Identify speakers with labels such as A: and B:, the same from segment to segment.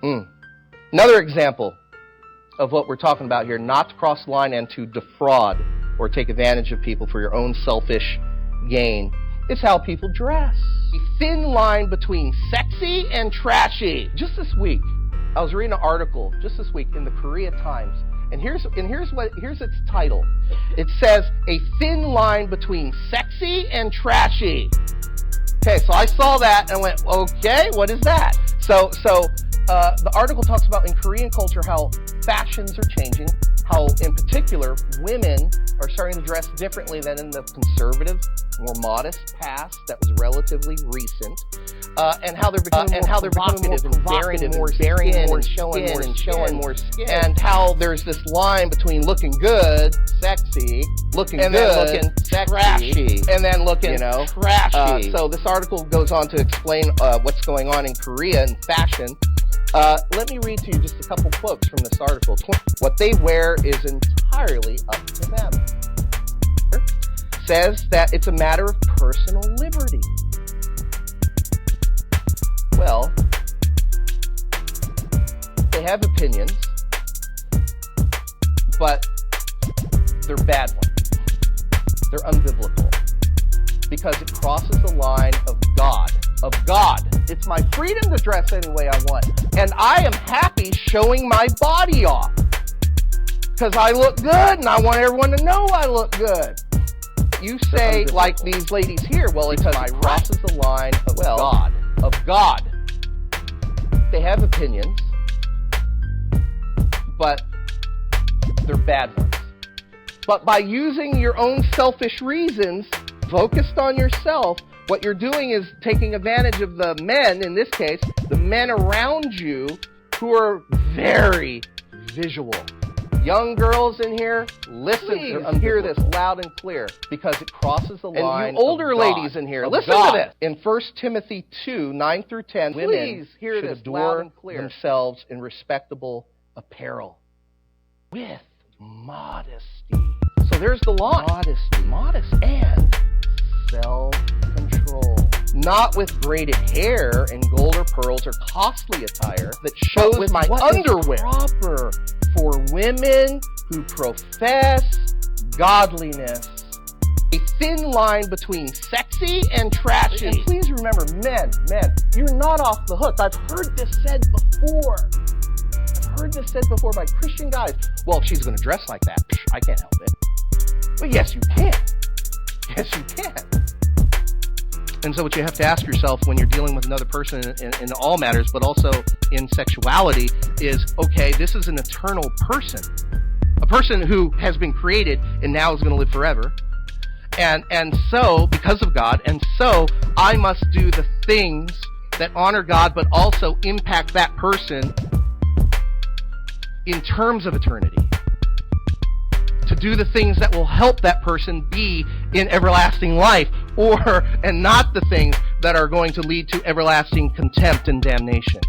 A: Another example of what we're talking about here, not to cross the line and to defraud or take advantage of people for your own selfish gain, is how people dress. A thin line between sexy and trashy. Just this week, I was reading an article just this week in the Korea Times, and here's its title. It says, "A thin line between sexy and trashy." Okay, so I saw that and went, okay, what is that? So the article talks about in Korean culture how fashions are changing, how in particular women are starting to dress differently than in the conservative, more modest past that was relatively recent, and how they're becoming more provocative and daring more skin and showing more skin, and how there's this line between looking good, sexy, looking good, sexy, trashy, and then looking trashy. So this article goes on to explain what's going on in Korea in fashion. Let me read to you just a couple quotes from this article. What they wear is entirely up to them. Says that it's a matter of personal liberty. Well, they have opinions, but they're bad ones. They're unbiblical because it crosses the line of God. It's my freedom to dress any way I want. And I am happy showing my body off because I look good and I want everyone to know I look good. You say, like these ladies here, well, it's because it crosses the line of God. They have opinions, but they're bad ones. But by using your own selfish reasons, focused on yourself, what you're doing is taking advantage of the men, in this case, the men around you who are very visual. Young girls in here, listen and hear this loud and clear because it crosses the line. And you older ladies in here, listen to this. In 1 Timothy 2, 9 through 10, women should adore themselves in respectable apparel with modesty. So there's the line. Modesty, and self-control. Not with braided hair and gold or pearls or costly attire that shows my underwear. Proper for women who profess godliness. A thin line between sexy and trashy. And please remember, men, you're not off the hook. I've heard this said before by Christian guys. Well, if she's going to dress like that, I can't help it. But yes, you can. And so what you have to ask yourself when you're dealing with another person in all matters, but also in sexuality, is, okay, this is an eternal person. A person who has been created and now is going to live forever. And so, because of God, and so I must do the things that honor God, but also impact that person in terms of eternity. To do the things that will help that person be in everlasting life, and not the things that are going to lead to everlasting contempt and damnation.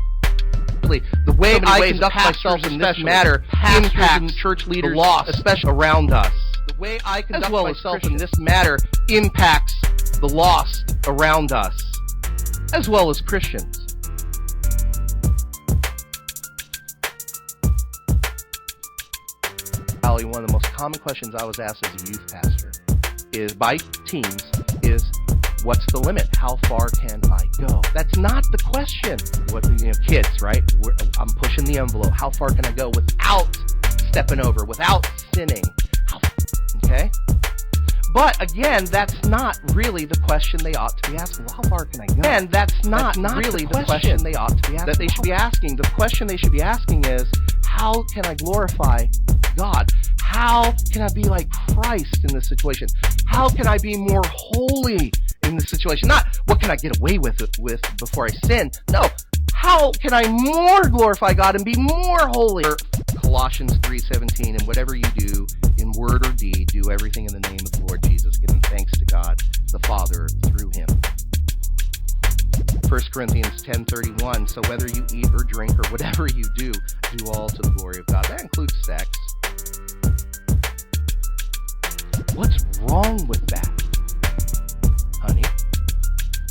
A: The way I conduct myself in this matter impacts church leaders, especially around us. The way I conduct myself in this matter impacts the lost around us, as well as Christians. One of the most common questions I was asked as a youth pastor is by teens is, what's the limit? How far can I go? That's not the question. Kids, right? I'm pushing the envelope. How far can I go without stepping over, without sinning? Okay? But again, that's not really the question they ought to be asking. Well, how far can I go? And that's not really the question they ought to be asking. That they should be asking. The question they should be asking is, how can I glorify God? How can I be like Christ in this situation? How can I be more holy in this situation? Not, what can I get away with before I sin? No, how can I more glorify God and be more holy? Colossians 3:17, and whatever you do in word or deed, do everything in the name of the Lord Jesus, giving thanks to God the Father through him. 1 Corinthians 10:31, so whether you eat or drink or whatever you do all to the glory of God. That includes sex. What's wrong with that, honey?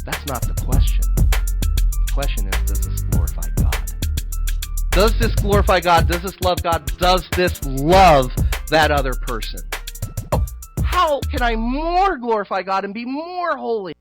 A: That's not the question. The question is, does this glorify God? Does this glorify God? Does this love God? Does this love that other person? How can I more glorify God and be more holy?